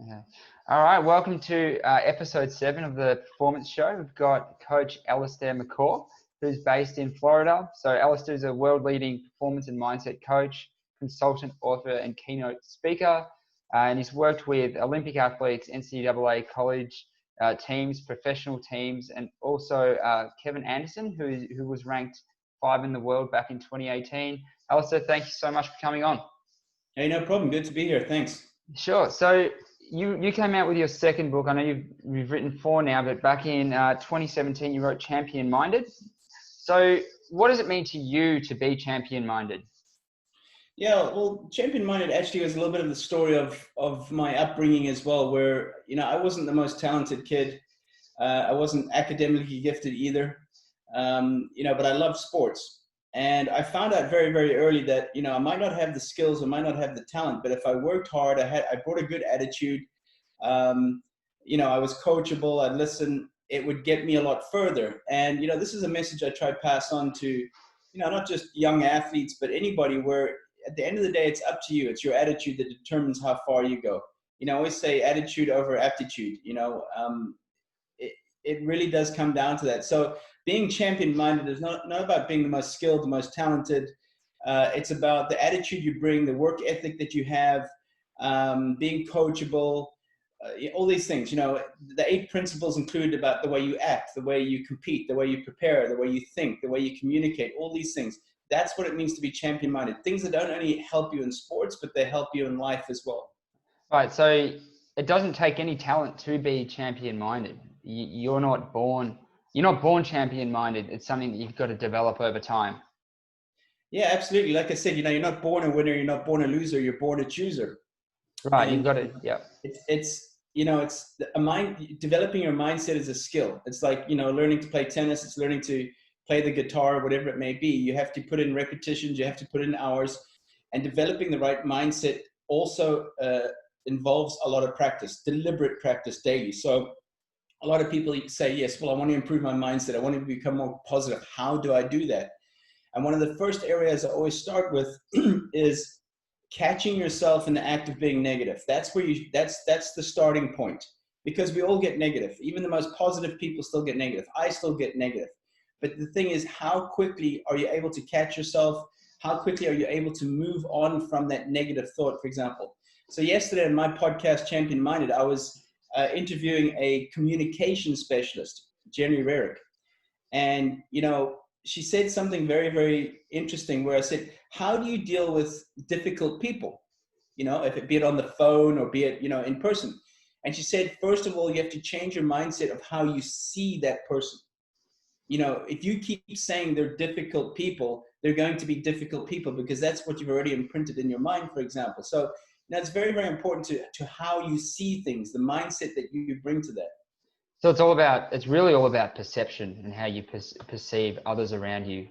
Yeah. All right. Welcome to episode 7 of the Performance Show. We've got Coach Allistair McCaw, who's based in Florida. So Allistair is a world-leading performance and mindset coach, consultant, author, and keynote speaker. And he's worked with Olympic athletes, NCAA college teams, professional teams, and also Kevin Anderson, who was ranked 5 in the world back in 2018. Allistair, thank you so much for coming on. Hey, no problem. Good to be here. Thanks. Sure. So you came out with your second book. I know you've written 4 now, but back in 2017 you wrote Champion Minded. So what does it mean to you to be champion minded? Yeah, well, Champion Minded actually was a little bit of the story of my upbringing as well, where, I wasn't the most talented kid. I wasn't academically gifted either, but I loved sports. And I found out very, very early that, I might not have the skills, I might not have the talent, but if I worked hard, I brought a good attitude. I was coachable, I'd listen, it would get me a lot further. And, this is a message I try to pass on to, not just young athletes, but anybody, where at the end of the day, it's up to you. It's your attitude that determines how far you go. I always say attitude over aptitude. It really does come down to that. So being champion-minded is not about being the most skilled, the most talented. It's about the attitude you bring, the work ethic that you have, being coachable, all these things. The 8 principles include about the way you act, the way you compete, the way you prepare, the way you think, the way you communicate, all these things. That's what it means to be champion-minded. Things that don't only help you in sports, but they help you in life as well. Right. So it doesn't take any talent to be champion-minded. You're not born champion-minded. It's something that you've got to develop over time. Yeah, absolutely. Like I said, you're not born a winner, you're not born a loser, you're born a chooser. Right. And you've got to, yeah. It's a mind, developing your mindset is a skill. It's like, learning to play tennis, it's learning to play the guitar, whatever it may be. You have to put in repetitions, you have to put in hours, and developing the right mindset also involves a lot of practice, deliberate practice daily. So a lot of people say, yes, well, I want to improve my mindset. I want to become more positive. How do I do that? And one of the first areas I always start with is catching yourself in the act of being negative. That's where that's the starting point, because we all get negative. Even the most positive people still get negative. I still get negative. But the thing is, how quickly are you able to catch yourself? How quickly are you able to move on from that negative thought, for example? So yesterday in my podcast, Champion Minded, I was interviewing a communication specialist, Jenny Rarick. And, she said something very, very interesting, where I said, how do you deal with difficult people? If it be it on the phone or be it, in person. And she said, first of all, you have to change your mindset of how you see that person. If you keep saying they're difficult people, they're going to be difficult people, because that's what you've already imprinted in your mind, for example. So it's very, very important to how you see things, the mindset that you bring to that. So it's really all about perception and how you perceive others around you.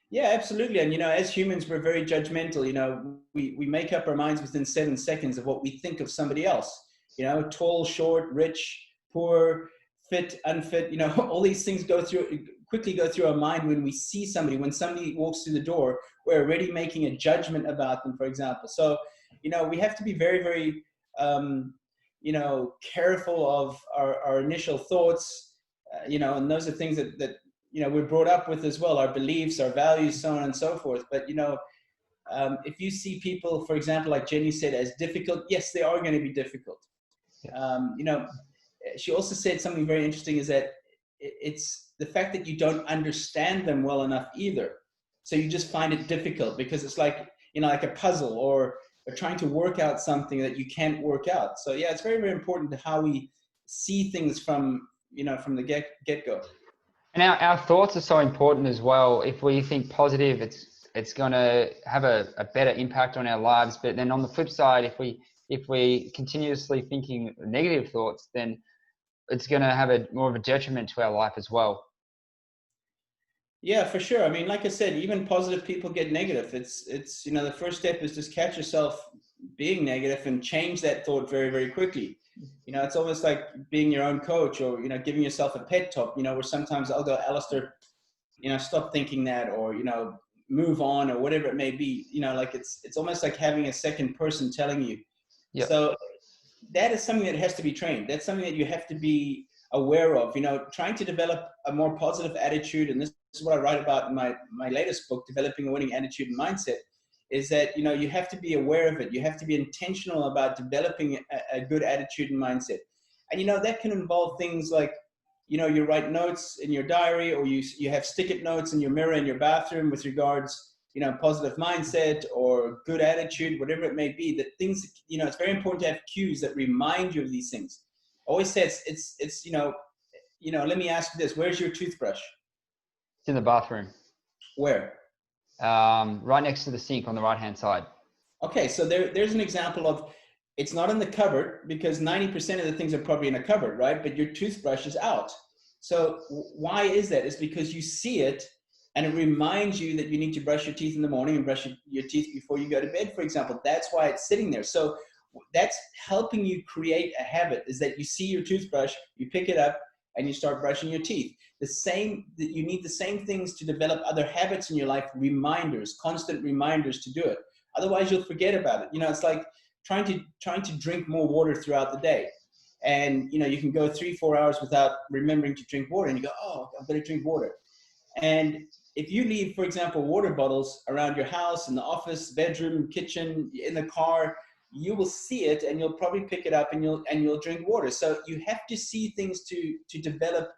Yeah, absolutely. And, as humans, we're very judgmental. We make up our minds within 7 seconds of what we think of somebody else. Tall, short, rich, poor, fit, unfit, all these things quickly go through our mind when we see somebody. When somebody walks through the door, we're already making a judgment about them, for example. So, we have to be very, very, careful of our initial thoughts, and those are things that we're brought up with as well, our beliefs, our values, so on and so forth. But, if you see people, for example, like Jenny said, as difficult, yes, they are going to be difficult. Yeah. She also said something very interesting, is that it's the fact that you don't understand them well enough either. So you just find it difficult, because it's like, like a puzzle, or trying to work out something that you can't work out. So yeah, it's very, very important to how we see things from the get-go. And our thoughts are so important as well. If we think positive, it's going to have a better impact on our lives. But then on the flip side, if we continuously thinking negative thoughts, then it's going to have more of a detriment to our life as well. Yeah, for sure. I mean, like I said, even positive people get negative. It's the first step is just catch yourself being negative and change that thought very, very quickly. It's almost like being your own coach, or, giving yourself a pep talk, where sometimes I'll go, Allistair, stop thinking that, or, move on, or whatever it may be. Like it's almost like having a second person telling you. Yep. So that is something that has to be trained. That's something that you have to be aware of, trying to develop a more positive attitude. And this is what I write about in my latest book, Developing a Winning Attitude and Mindset, is that, you have to be aware of it. You have to be intentional about developing a good attitude and mindset. And, that can involve things like, you write notes in your diary, or you have stick-it notes in your mirror in your bathroom with regards, positive mindset or good attitude, whatever it may be. That things, it's very important to have cues that remind you of these things. I always say it's let me ask you this: where's your toothbrush? It's in the bathroom. Where? Right next to the sink on the right-hand side. Okay, so there's an example of, it's not in the cupboard, because 90% of the things are probably in a cupboard, right? But your toothbrush is out. So why is that? It's because you see it, and it reminds you that you need to brush your teeth in the morning and brush your teeth before you go to bed, for example. That's why it's sitting there. So that's helping you create a habit, is that you see your toothbrush, you pick it up, and you start brushing your teeth. You need the same things to develop other habits in your life, reminders, constant reminders to do it. Otherwise, you'll forget about it. It's like trying to drink more water throughout the day. And, you can go 3-4 hours without remembering to drink water, and you go, oh, I'm going to drink water. And if you leave, for example, water bottles around your house, in the office, bedroom, kitchen, in the car, you will see it, and you'll probably pick it up, and you'll drink water. So you have to see things to develop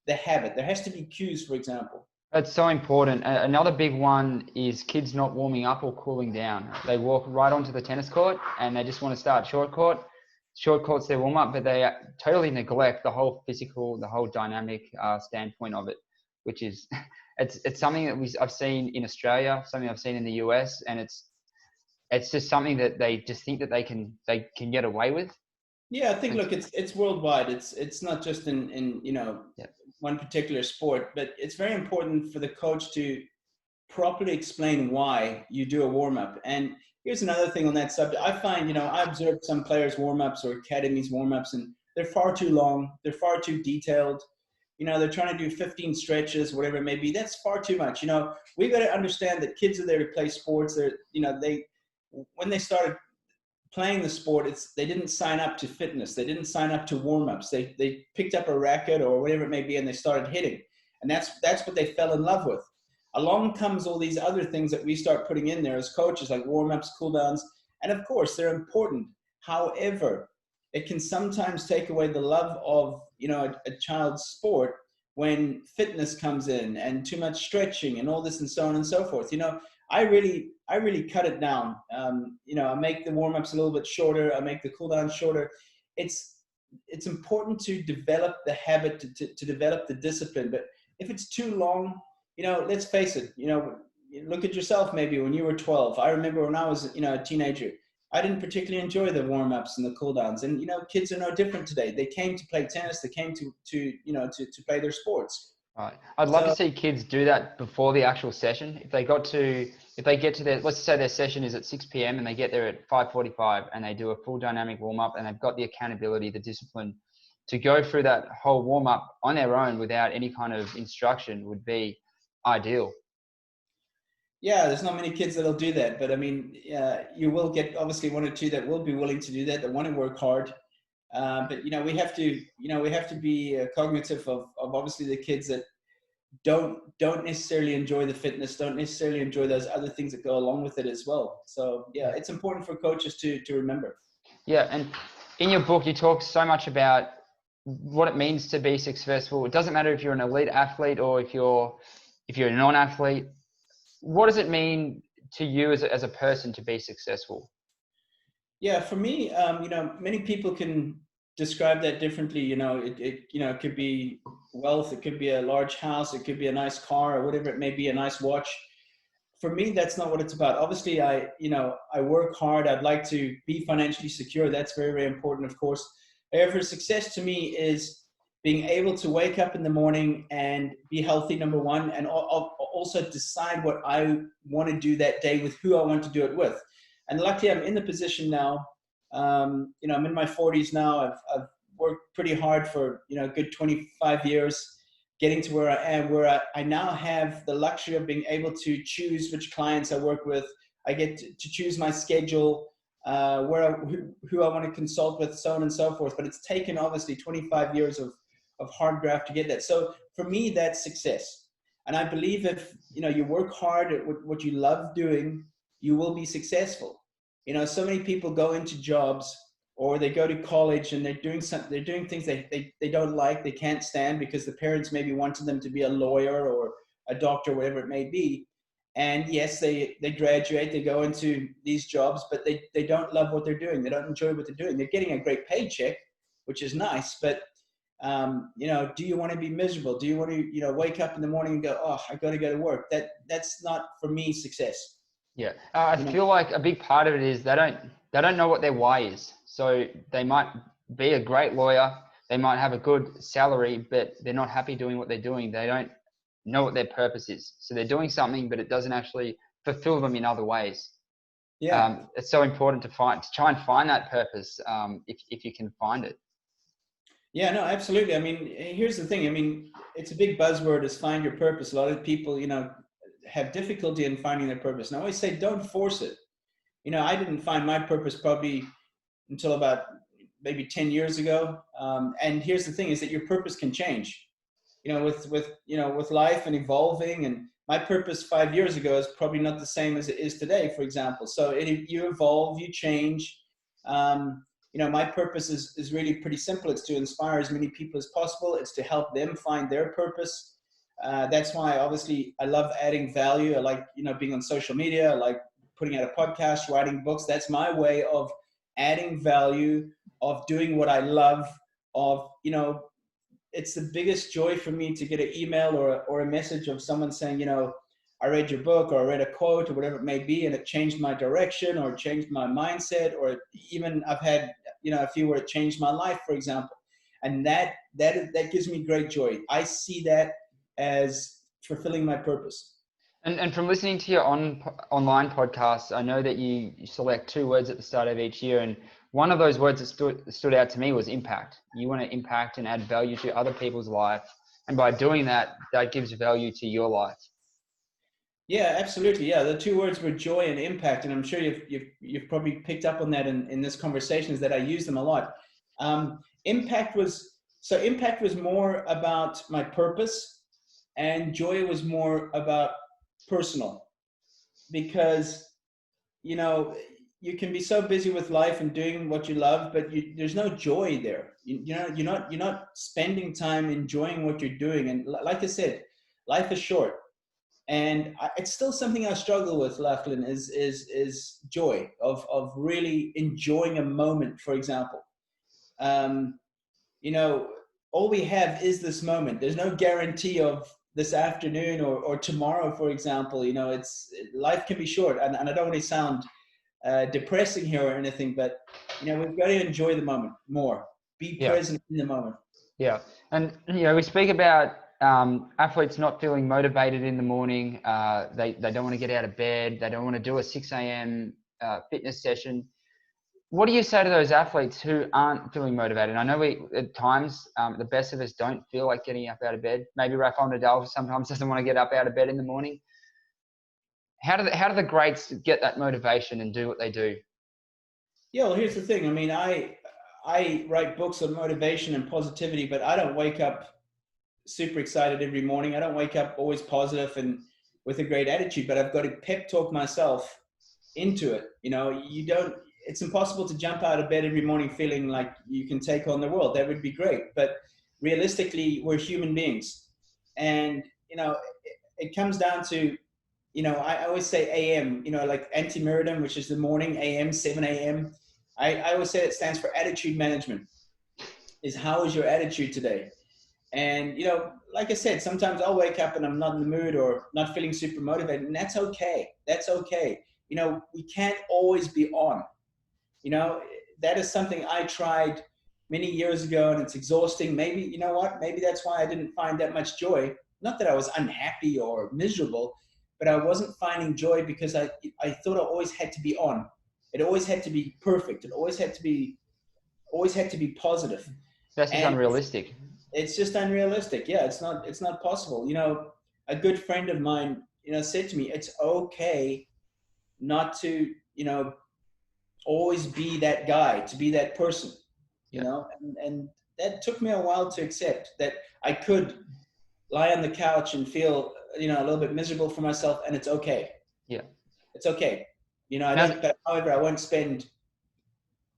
the habit. There has to be cues, for example. That's so important. Another big one is kids not warming up or cooling down. They walk right onto the tennis court and they just want to start short court. Short court's their warm up, but they totally neglect the whole physical, the whole dynamic standpoint of it, which is it's something that I've seen in Australia, something I've seen in the US, and it's just something that they just think that they can get away with. Yeah, I think, look, it's worldwide. It's not just in one particular sport, but it's very important for the coach to properly explain why you do a warm-up. And here's another thing on that subject. I find, I observed some players' warm-ups or academies warm-ups, and they're far too long. They're far too detailed. They're trying to do 15 stretches, whatever it may be. That's far too much. We've got to understand that kids are there to play sports. When they started playing the sport, they didn't sign up to fitness. They didn't sign up to warm-ups. They picked up a racket or whatever it may be, and they started hitting. And that's what they fell in love with. Along comes all these other things that we start putting in there as coaches, like warm-ups, cool-downs. And of course, they're important. However, it can sometimes take away the love of, a child's sport when fitness comes in and too much stretching and all this and so on and so forth. I really cut it down. I make the warm-ups a little bit shorter. I make the cool-down shorter. It's important to develop the habit, to develop the discipline. But if it's too long, let's face it, look at yourself maybe when you were 12. I remember when I was, a teenager, I didn't particularly enjoy the warm-ups and the cool-downs. And, kids are no different today. They came to play tennis. They came to play their sports. Right. I'd love to see kids do that before the actual session. If they get to let's say their session is at 6 p.m. and they get there at 5:45 and they do a full dynamic warm-up, and they've got the accountability, the discipline to go through that whole warm-up on their own without any kind of instruction, would be ideal. Yeah, there's not many kids that'll do that, but I mean, you will get obviously one or two that will be willing to do that, that want to work hard. But we have to be cognitive of obviously the kids that don't necessarily enjoy the fitness, don't necessarily enjoy those other things that go along with it as well. So yeah, it's important for coaches to remember. Yeah, and in your book, you talk so much about what it means to be successful. It doesn't matter if you're an elite athlete or if you're a non-athlete. What does it mean to you as a person to be successful? Yeah, for me, many people can describe that differently. It could be wealth, it could be a large house, it could be a nice car, or whatever it may be, a nice watch. For me, that's not what it's about. Obviously, I work hard. I'd like to be financially secure. That's very, very important, of course. However, success to me is being able to wake up in the morning and be healthy, number one, and also decide what I want to do that day with who I want to do it with. And luckily, I'm in the position now. I'm in my 40s now. I've worked pretty hard for a good 25 years, getting to where I am, where I now have the luxury of being able to choose which clients I work with. I get to choose my schedule. who I want to consult with, so on and so forth. But it's taken obviously 25 years of hard graft to get that. So for me, that's success. And I believe if, you know, you work hard at what you love doing, you will be successful. You know, so many people go into jobs or they go to college and they're doing things they don't like, they can't stand because the parents maybe wanted them to be a lawyer or a doctor, whatever it may be. And yes, they graduate, they go into these jobs, but they don't love what they're doing. They don't enjoy what they're doing. They're getting a great paycheck, which is nice, but you know, do you want to be miserable? Do you want to, you know, wake up in the morning and go, oh, I got to go to work? That's not, for me, success. Yeah, I feel like a big part of it is they don't know what their why is. So they might be a great lawyer, they might have a good salary, but they're not happy doing what they're doing. They don't know what their purpose is. So they're doing something, but it doesn't actually fulfill them in other ways. Yeah. It's so important to try and find that purpose if you can find it. Yeah, no, absolutely. I mean, here's the thing. I mean, it's a big buzzword is find your purpose. A lot of people, you know, have difficulty in finding their purpose. And I always say, don't force it. You know, I didn't find my purpose probably until about maybe 10 years ago. And here's the thing is that your purpose can change, you know, with life and evolving. And my purpose 5 years ago is probably not the same as it is today, for example. So you evolve, you change. You know, my purpose is really pretty simple. It's to inspire as many people as possible. It's to help them find their purpose. That's why obviously I love adding value. I like, you know, being on social media. I like putting out a podcast, writing books. That's my way of adding value, of doing what I love, of, you know, it's the biggest joy for me to get an email or a message of someone saying, you know, I read your book or I read a quote or whatever it may be, and it changed my direction or changed my mindset, or even I've had, you know, a few where it changed my life, for example. And that gives me great joy. I see that as fulfilling my purpose. And from listening to your online podcasts, I know that you select 2 words at the start of each year. And one of those words that stood out to me was impact. You want to impact and add value to other people's life. And by doing that, that gives value to your life. Yeah, absolutely. Yeah, the 2 words were joy and impact. And I'm sure you've probably picked up on that in this conversation, is that I use them a lot. Impact was more about my purpose, and joy was more about personal, because, you know, you can be so busy with life and doing what you love, but there's no joy there. You know, you're not spending time enjoying what you're doing. And like I said, life is short, and it's still something I struggle with, Lachlan, is joy of really enjoying a moment. For example, you know, all we have is this moment. There's no guarantee of this afternoon or tomorrow, for example. You know, life can be short, and I don't want to sound depressing here or anything, but, you know, we've got to enjoy the moment more. Be present in the moment. Yeah, and, you know, we speak about athletes not feeling motivated in the morning. They don't want to get out of bed. They don't want to do a 6 a.m. Fitness session. What do you say to those athletes who aren't feeling motivated? I know at times the best of us don't feel like getting up out of bed. Maybe Rafael Nadal sometimes doesn't want to get up out of bed in the morning. How do the greats get that motivation and do what they do? Yeah, well, here's the thing. I mean, I write books on motivation and positivity, but I don't wake up super excited every morning. I don't wake up always positive and with a great attitude, but I've got to pep talk myself into it. You know, it's impossible to jump out of bed every morning feeling like you can take on the world. That would be great. But realistically, we're human beings. And, you know, it comes down to, you know, I always say AM, you know, like anti-meridum, which is the morning, AM, 7 a.m. I always say it stands for attitude management. Is how is your attitude today? And, you know, like I said, sometimes I'll wake up and I'm not in the mood or not feeling super motivated, and that's okay. That's okay. You know, we can't always be on. You know, that is something I tried many years ago, and it's exhausting. Maybe, you know what, maybe that's why I didn't find that much joy. Not that I was unhappy or miserable, but I wasn't finding joy because I thought I always had to be on. It always had to be perfect. It always had to be positive. That's just unrealistic. It's just unrealistic. Yeah, it's not possible. You know, a good friend of mine, you know, said to me, it's okay not to, you know, always be that guy, to be that person, you Yeah. know, and that took me a while to accept that I could lie on the couch and feel, you know, a little bit miserable for myself, and it's okay. Yeah. It's okay. You know, I And as, don't, but however, I won't spend,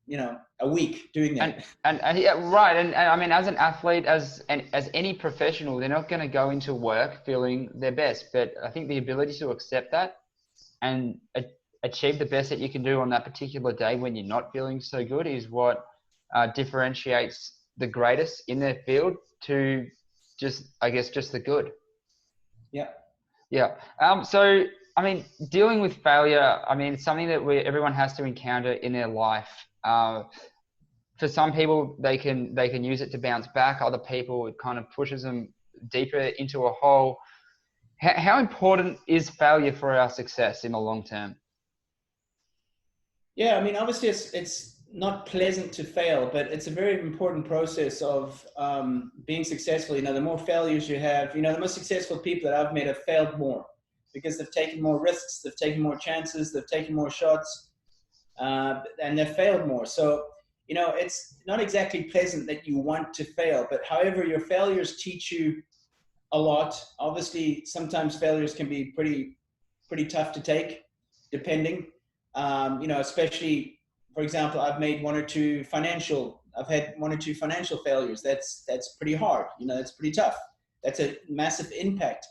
you know, a week doing that. and yeah, right. And I mean, as an athlete, as any professional, they're not going to go into work feeling their best. But I think the ability to accept that and achieve the best that you can do on that particular day when you're not feeling so good is what differentiates the greatest in their field to just, I guess, just the good. Yeah. Yeah. So, I mean, dealing with failure, I mean, it's something that everyone has to encounter in their life. For some people, they can use it to bounce back. Other people, it kind of pushes them deeper into a hole. How important is failure for our success in the long term? Yeah, I mean, obviously, it's not pleasant to fail, but it's a very important process of being successful. You know, the more failures you have, you know, the most successful people that I've met have failed more because they've taken more risks, they've taken more chances, they've taken more shots, and they've failed more. So, you know, it's not exactly pleasant that you want to fail, but however, your failures teach you a lot. Obviously, sometimes failures can be pretty tough to take, depending. You know, especially, for example, I've had one or two financial failures. That's pretty hard. You know, that's pretty tough. That's a massive impact.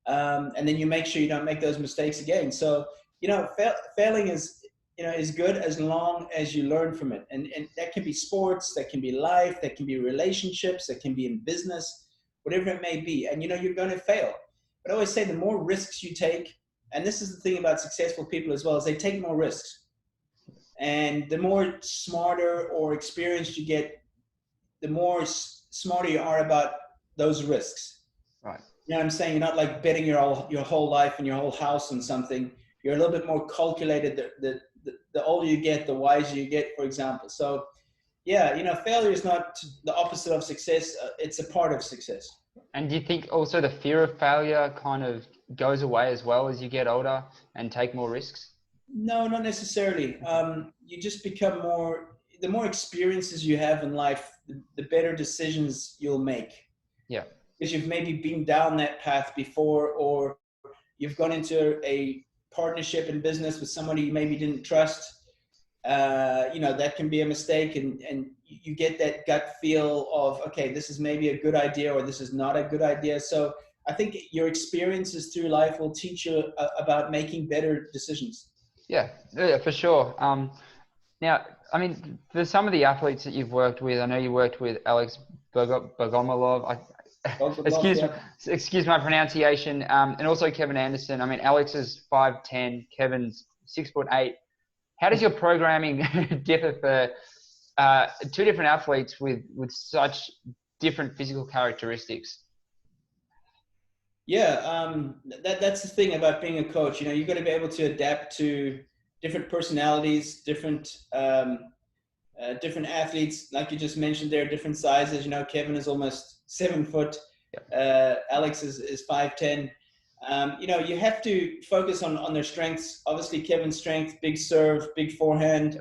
And then you make sure you don't make those mistakes again. So, you know, failing is, you know, is good as long as you learn from it. And that can be sports, that can be life, that can be relationships, that can be in business, whatever it may be. And, you know, you're going to fail. But I always say the more risks you take, and this is the thing about successful people as well, is they take more risks. And the more smarter or experienced you get, the more smarter you are about those risks. Right. You know what I'm saying? You're not like betting your whole life and your whole house on something. You're a little bit more calculated. The older you get, the wiser you get, for example. So, yeah, you know, failure is not the opposite of success. It's a part of success. And do you think also the fear of failure kind of goes away as well as you get older and take more risks? No, not necessarily. You just become the more experiences you have in life, the better decisions you'll make. Yeah. Because you've maybe been down that path before, or you've gone into a partnership in business with somebody you maybe didn't trust. You know, that can be a mistake, and you get that gut feel of, okay, this is maybe a good idea or this is not a good idea. So I think your experiences through life will teach you about making better decisions. Yeah, for sure. Now, I mean, for some of the athletes that you've worked with, I know you worked with Alex Bogomolov. Excuse Yeah. excuse my pronunciation. And also Kevin Anderson. I mean, Alex is 5'10", Kevin's 6'8". How does your programming differ for two different athletes with such different physical characteristics? Yeah, that's the thing about being a coach. You know, you've got to be able to adapt to different personalities, different athletes. Like you just mentioned, there are different sizes. You know, Kevin is almost 7 foot. Alex is 5'10". You know, you have to focus on their strengths. Obviously, Kevin's strength: big serve, big forehand.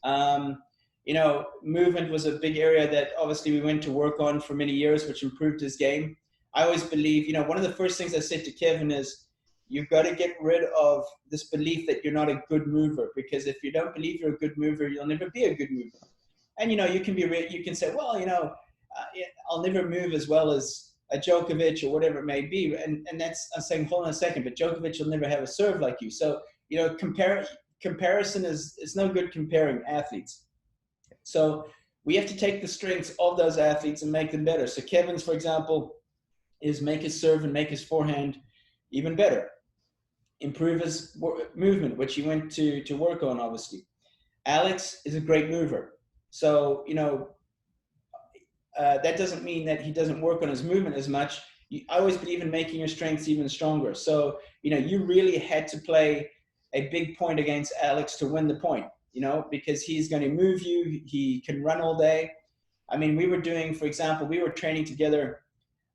You know, movement was a big area that obviously we went to work on for many years, which improved his game. I always believe, you know, one of the first things I said to Kevin is, you've got to get rid of this belief that you're not a good mover, because if you don't believe you're a good mover, you'll never be a good mover. And, you know, you can say, well, you know, I'll never move as well as a Djokovic or whatever it may be. And that's, I'm saying, hold on a second, but Djokovic will never have a serve like you. So, you know, comparison is no good comparing athletes. So we have to take the strengths of those athletes and make them better. So Kevin's, for example, is make his serve and make his forehand even better. Improve his movement, which he went to work on, obviously. Alex is a great mover. So, you know, that doesn't mean that he doesn't work on his movement as much. I always believe in making your strengths even stronger. So, you know, you really had to play a big point against Alex to win the point, you know, because he's going to move you. He can run all day. I mean, for example, we were training together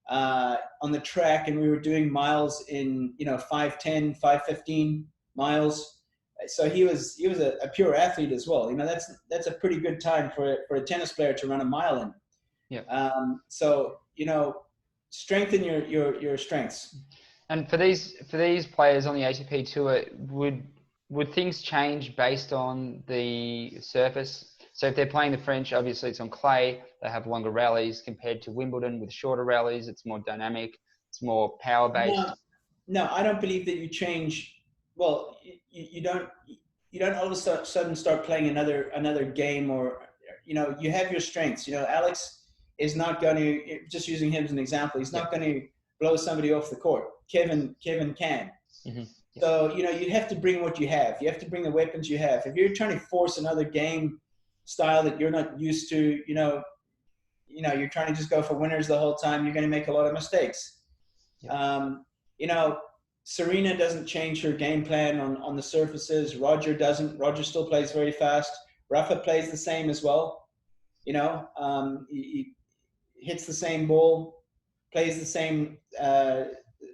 on the track, and we were doing miles in, you know, 5:10, 5:15 miles. So he was a pure athlete as well. You know, that's a pretty good time for a tennis player to run a mile in. Yeah. So, you know, strengthen your strengths. And for these players on the ATP Tour, would things change based on the surface? So if they're playing the French, obviously it's on clay. They have longer rallies compared to Wimbledon with shorter rallies. It's more dynamic. It's more power based. No, I don't believe that you change. Well, you don't all of a sudden start playing another game, or you know, you have your strengths. You know, Alex is not going to, just using him as an example, he's not going to blow somebody off the court. Kevin can. Mm-hmm. So, you know, you have to bring what you have. You have to bring the weapons you have. If you're trying to force another game style that you're not used to, you know, you're trying to just go for winners the whole time, you're going to make a lot of mistakes. You know, Serena doesn't change her game plan on the surfaces. Roger doesn't. Roger still plays very fast. Rafa plays the same as well. You know, he hits the same ball, plays the same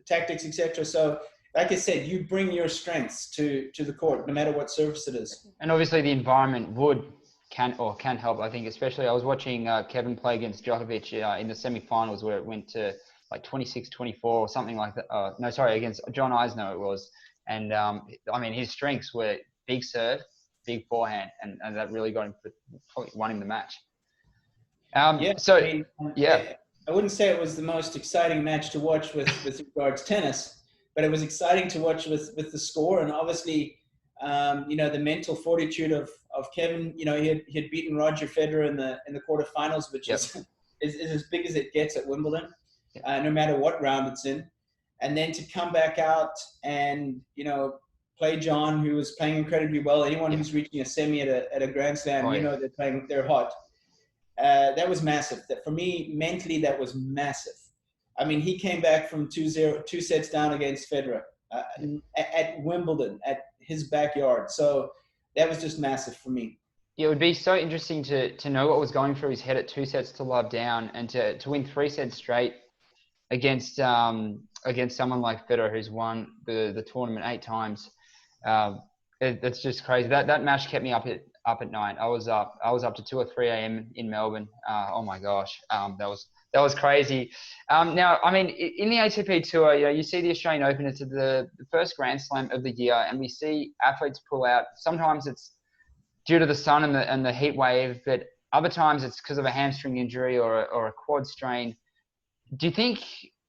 tactics, etc. So, like I said, you bring your strengths to the court, no matter what surface it is. And obviously the environment can help. I think especially I was watching Kevin play against Djokovic in the semi-finals where it went to like 26-24 or something like that. No, sorry, against John Isner it was. And I mean, his strengths were big serve, big forehand, and that really got him, probably won him the match. So, I mean, I wouldn't say it was the most exciting match to watch with regards tennis, but it was exciting to watch with the score, and obviously, you know, the mental fortitude of Kevin. You know, he had beaten Roger Federer in the quarterfinals, which is as big as it gets at Wimbledon, no matter what round it's in. And then to come back out and, you know, play John, who was playing incredibly well. Anyone who's reaching a semi at a Grand Slam, you know, they're hot. That was massive. That for me, mentally, that was massive. I mean, he came back from 2-0, 2 sets down against Federer at Wimbledon, at his backyard. So that was just massive for me. Yeah, it would be so interesting to know what was going through his head at 2 sets to love down, and to win 3 sets straight against someone like Federer, who's won the tournament 8 times. That's just crazy. That match kept me up at night. I was up to 2 or 3 a.m. in Melbourne. Oh my gosh, that was crazy. Now, I mean, in the ATP Tour, you know, you see the Australian Open. It's the first Grand Slam of the year, and we see athletes pull out. Sometimes it's due to the sun and the heat wave, but other times it's because of a hamstring injury or a quad strain. Do you think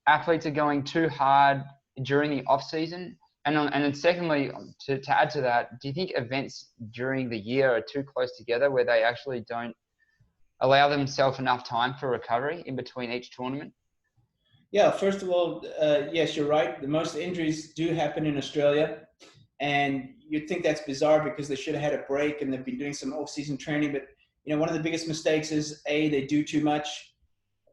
athletes are going too hard during the off season? And then secondly, to add to that, do you think events during the year are too close together where they actually don't allow themselves enough time for recovery in between each tournament? Yeah, first of all, yes, you're right. The most injuries do happen in Australia. And you'd think that's bizarre because they should have had a break and they've been doing some off-season training. But, you know, one of the biggest mistakes is, A, they do too much.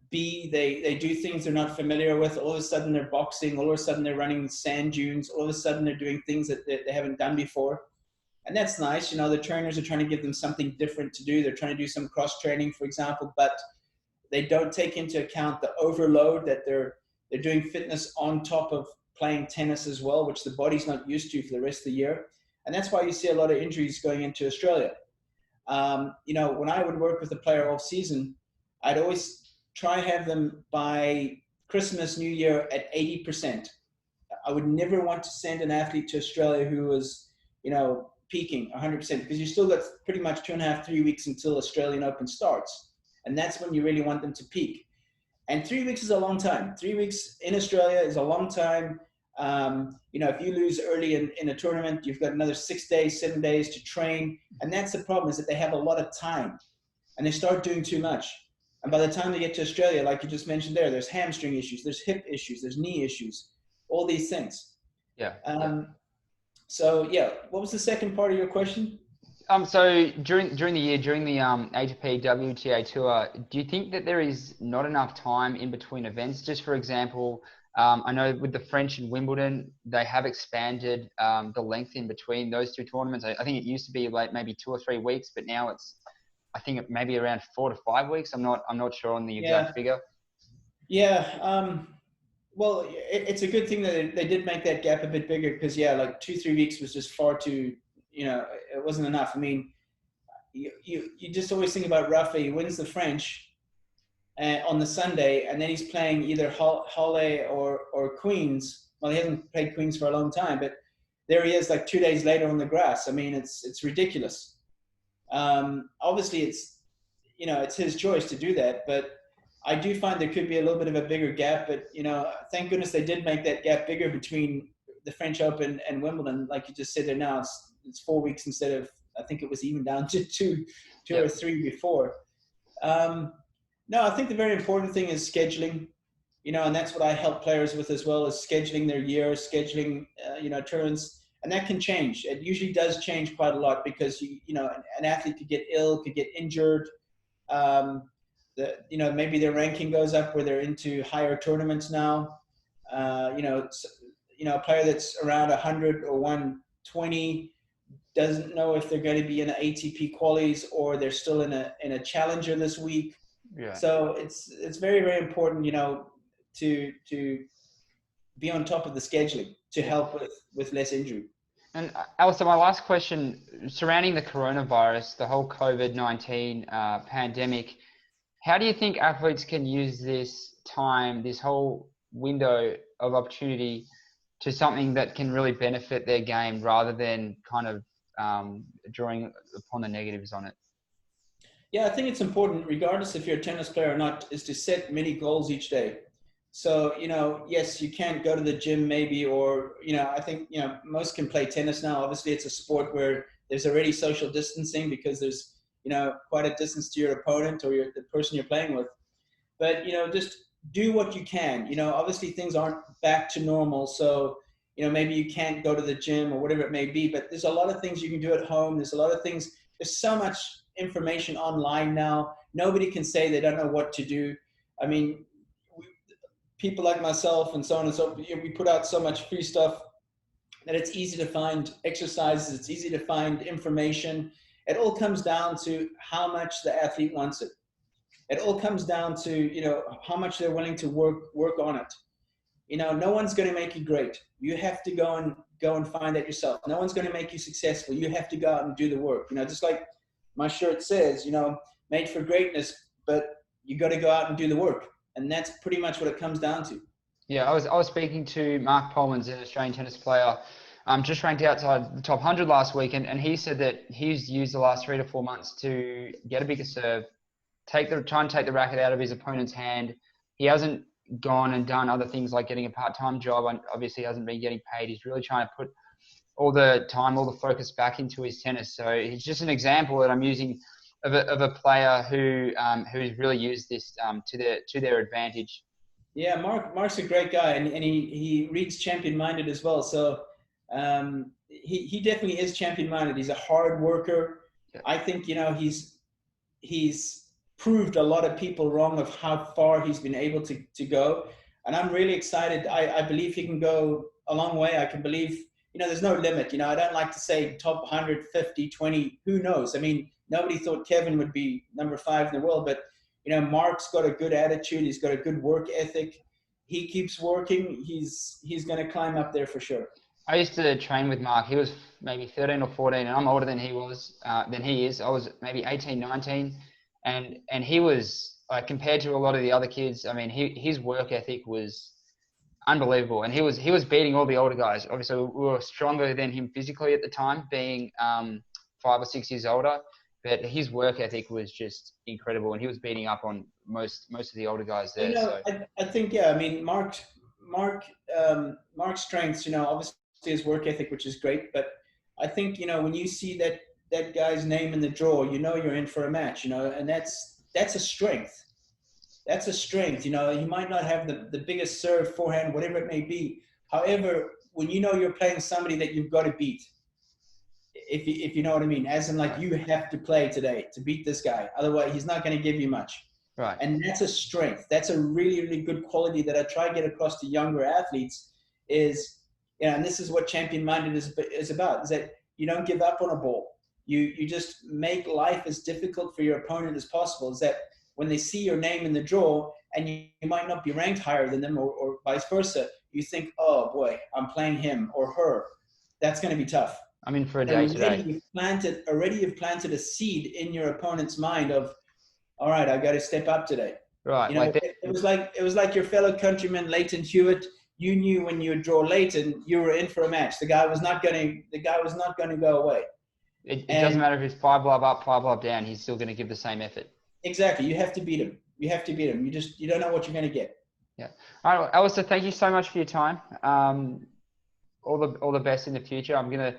B, they do things they're not familiar with. All of a sudden they're boxing. All of a sudden they're running sand dunes. All of a sudden they're doing things that they haven't done before. And that's nice. You know, the trainers are trying to give them something different to do. They're trying to do some cross-training, for example, but they don't take into account the overload that they're doing fitness on top of playing tennis as well, which the body's not used to for the rest of the year. And that's why you see a lot of injuries going into Australia. You know, when I would work with a player off season, I'd always try have them by Christmas, New Year at 80%. I would never want to send an athlete to Australia who was, you know, peaking 100%, because you still got pretty much 2.5, 3 weeks until Australian Open starts. And that's when you really want them to peak. And 3 weeks is a long time. 3 weeks in Australia is a long time. You know, if you lose early in a tournament, you've got another 6 days, 7 days to train. And that's the problem, is that they have a lot of time and they start doing too much. And by the time they get to Australia, like you just mentioned there's hamstring issues, there's hip issues, there's knee issues, all these things. So, yeah, what was the second part of your question? So during the year, during the ATP WTA Tour, do you think that there is not enough time in between events? Just for example, I know with the French and Wimbledon, they have expanded the length in between those 2 tournaments. I think it used to be like maybe 2 or 3 weeks, but now I think it may be around 4 to 5 weeks. I'm not sure on the exact figure. Yeah. Well, it's a good thing that they did make that gap a bit bigger, because like 2-3 weeks was just far too it wasn't enough. I mean, you just always think about Rafa. He wins the French on the Sunday, and then he's playing either Halle or Queens. Well, he hasn't played Queens for a long time, but there he is, like 2 days later on the grass. I mean, it's ridiculous. Obviously, it's his choice to do that, but I do find there could be a little bit of a bigger gap. But thank goodness they did make that gap bigger between the French Open and Wimbledon. Like you just said, there now it's 4 weeks instead of, I think it was even down to two or three before. No, I think the very important thing is scheduling, and that's what I help players with as well, is scheduling their year, scheduling, tournaments, and that can change. It usually does change quite a lot because, an athlete could get ill, could get injured. Maybe their ranking goes up where they're into higher tournaments now. A player that's around 100 or 120 doesn't know if they're going to be in an ATP qualies or they're still in a challenger this week. Yeah. So it's very, very important, to be on top of the scheduling to help with less injury. And Allistair, my last question surrounding the coronavirus, the whole COVID-19 pandemic, how do you think athletes can use this time, this whole window of opportunity, to something that can really benefit their game rather than kind of drawing upon the negatives on it? Yeah, I think it's important, regardless if you're a tennis player or not, is to set many goals each day. So, yes, you can't go to the gym maybe, or, I think, most can play tennis now. Obviously, it's a sport where there's already social distancing because there's, quite a distance to your opponent or the person you're playing with. But, just do what you can. Obviously things aren't back to normal. So, maybe you can't go to the gym or whatever it may be, but there's a lot of things you can do at home. There's a lot of things, there's so much information online now. Nobody can say they don't know what to do. I mean, people like myself and so on and so forth, we put out so much free stuff that it's easy to find exercises. It's easy to find information. It all comes down to how much the athlete wants it. It all comes down to, how much they're willing to work on it. No one's going to make you great. You have to go and find that yourself. No one's going to make you successful. You have to go out and do the work. Just like my shirt says, made for greatness, but you got to go out and do the work. And that's pretty much what it comes down to. Yeah, I was speaking to Mark Polmans, an Australian tennis player, just ranked outside the top 100 last week, and he said that he's used the last 3 to 4 months to get a bigger serve, try and take the racket out of his opponent's hand. He hasn't gone and done other things like getting a part-time job, and obviously hasn't been getting paid. He's really trying to put all the time, all the focus back into his tennis. So it's just an example that I'm using of a player who's really used this to their advantage. Yeah, Mark's a great guy, and he reads Champion Minded as well. So he definitely is Champion Minded. He's a hard worker. Yeah. I think he's proved a lot of people wrong of how far he's been able to go, and I'm really excited. I believe he can go a long way. I can believe there's no limit. I don't like to say top 100, 50, 20. Who knows? I mean, nobody thought Kevin would be number 5 in the world, but Mark's got a good attitude. He's got a good work ethic. He keeps working. He's going to climb up there for sure. I used to train with Mark. He was maybe 13 or 14, and I'm older than he is. I was maybe 18, 19, and he was, compared to a lot of the other kids, I mean, his work ethic was unbelievable, and he was beating all the older guys. Obviously, we were stronger than him physically at the time, being 5 or 6 years older. But his work ethic was just incredible, and he was beating up on most of the older guys there. I think, yeah. I mean, Mark's strengths, obviously his work ethic, which is great. But I think, when you see that guy's name in the draw, you're in for a match, and that's a strength. That's a strength. He might not have the biggest serve, forehand, whatever it may be. However, when you're playing somebody that you've got to beat, if you know what I mean, as in you have to play today to beat this guy. Otherwise, he's not going to give you much. Right. And that's a strength. That's a really, really good quality that I try to get across to younger athletes is, and this is what Champion Minded is about, is that you don't give up on a ball. You just make life as difficult for your opponent as possible. Is that when they see your name in the draw and you might not be ranked higher than them or vice versa, you think, oh boy, I'm playing him or her. That's going to be tough. I'm in for a day today. Already you've planted a seed in your opponent's mind of, all right, I got to step up today. Right. You know, it was like your fellow countryman Leighton Hewitt. You knew when you would draw Leighton, you were in for a match. The guy was not going to go away. It doesn't matter if he's 5 love up, 5 love down. He's still going to give the same effort. Exactly. You have to beat him. You have to beat him. You don't know what you're going to get. Yeah. All right, well, Allistair, thank you so much for your time. All the best in the future. I'm gonna.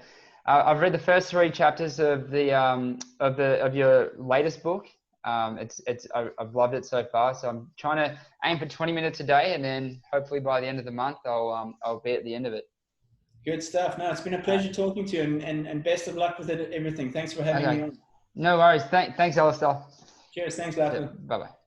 I've read the first 3 chapters of of your latest book. I've loved it so far. So I'm trying to aim for 20 minutes a day, and then hopefully by the end of the month, I'll be at the end of it. Good stuff. No, it's been a pleasure talking to you, and best of luck with everything. Thanks for having me on. No worries. Thanks, Allistair. Cheers. Thanks, Lachlan. Bye bye.